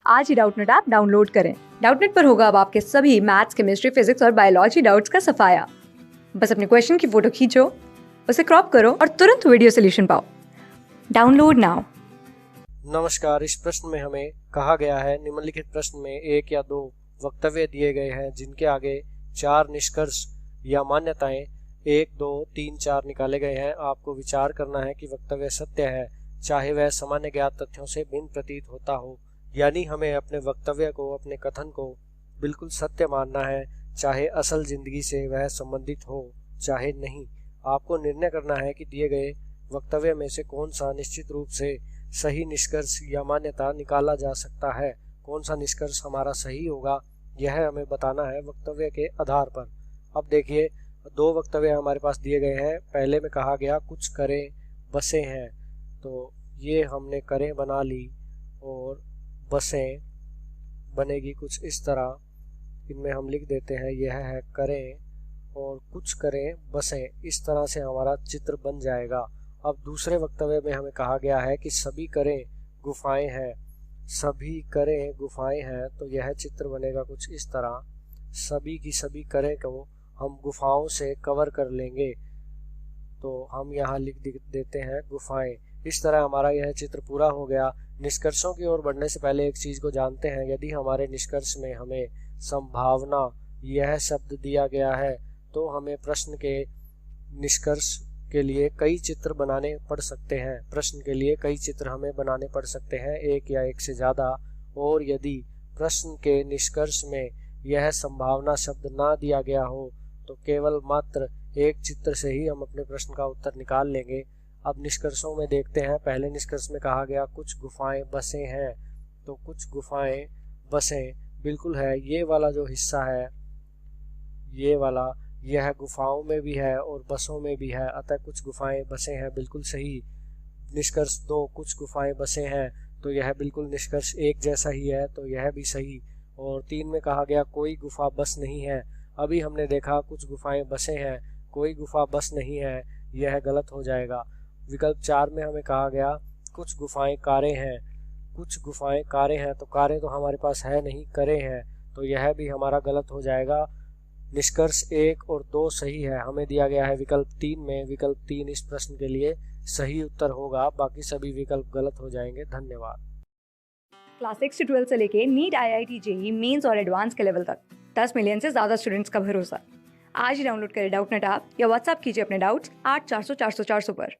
आज ही Doubtnut app download करें। Doubtnut पर होगा अब आपके सभी मैथ्स, केमिस्ट्री, फिजिक्स और बायोलॉजी डाउट्स का सफाया। बस अपने क्वेश्चन की फोटो खींचो, उसे क्रॉप करो और तुरंत वीडियो सोल्यूशन पाओ। Download now. नमस्कार। इस प्रश्न में हमें कहा गया है, निम्नलिखित प्रश्न में एक या दो वक्तव्य दिए गए हैं जिनके आगे चार निष्कर्ष या मान्यताएं 1, 2, 3, 4 निकाले गए हैं। आपको विचार करना है कि वक्तव्य सत्य है, चाहे वह सामान्य ज्ञात तथ्यों से भिन्न प्रतीत होता हो। यानी हमें अपने वक्तव्य को, अपने कथन को बिल्कुल सत्य मानना है, चाहे असल जिंदगी से वह संबंधित हो चाहे नहीं। आपको निर्णय करना है कि दिए गए वक्तव्य में से कौन सा निश्चित रूप से सही निष्कर्ष या मान्यता निकाला जा सकता है, कौन सा निष्कर्ष हमारा सही होगा, यह हमें बताना है वक्तव्य के आधार पर। अब देखिए, दो वक्तव्य हमारे पास दिए गए हैं। पहले में कहा गया कुछ करें बसें हैं, तो ये हमने करें बना ली और बसें बनेगी कुछ इस तरह। इनमें हम लिख देते हैं यह है करें और कुछ करें बसें, इस तरह से हमारा चित्र बन जाएगा। अब दूसरे वक्तव्य में हमें कहा गया है कि सभी करें गुफाएं हैं, सभी करें गुफाएं हैं, तो यह चित्र बनेगा कुछ इस तरह। सभी की सभी करें को हम गुफाओं से कवर कर लेंगे, तो हम यहाँ लिख देते हैं गुफाएं। इस तरह हमारा यह चित्र पूरा हो गया। निष्कर्षों की ओर बढ़ने से पहले एक चीज को जानते हैं। यदि हमारे निष्कर्ष में हमें संभावना यह शब्द दिया गया है, तो हमें प्रश्न के निष्कर्ष के लिए कई चित्र बनाने पड़ सकते हैं। प्रश्न के लिए कई चित्र हमें बनाने पड़ सकते हैं, एक या एक से ज्यादा। और यदि प्रश्न के निष्कर्ष में यह संभावना शब्द ना दिया गया हो, तो केवल मात्र एक चित्र से ही हम अपने प्रश्न का उत्तर निकाल लेंगे। अब निष्कर्षों में देखते हैं। पहले निष्कर्ष में कहा गया कुछ गुफाएं बसें हैं, तो कुछ गुफाएं बसें बिल्कुल है। ये वाला जो हिस्सा है, ये वाला, यह गुफाओं में भी है और बसों में भी है, अतः कुछ गुफाएं बसें हैं, बिल्कुल सही। निष्कर्ष 2 कुछ गुफाएं बसें हैं, तो यह बिल्कुल निष्कर्ष 1 जैसा ही है, तो यह भी सही। और 3 में कहा गया कोई गुफा बस नहीं है। अभी हमने देखा कुछ गुफाएं बसें हैं, कोई गुफा बस नहीं है, यह गलत हो जाएगा। विकल्प 4 में हमें कहा गया कुछ गुफाएं कारें हैं, कुछ गुफाएं कारें हैं, तो कारें तो हमारे पास है नहीं, करें हैं, तो यह भी हमारा गलत हो जाएगा। निष्कर्ष 1 और 2 सही है। हमें दिया गया है विकल्प 3 में। विकल्प 3 इस प्रश्न के लिए सही उत्तर होगा, बाकी सभी विकल्प गलत हो जाएंगे। धन्यवाद। क्लास 6 से 12 से लेके नीट, IIT, JEE मेंस और एडवांस के लेवल तक 10 मिलियन से ज्यादा स्टूडेंट्स का भरोसा। आज ही डाउनलोड करें डाउटनेट ऐप या व्हाट्सएप कीजिए अपने डाउट्स 8400 400 400 पर।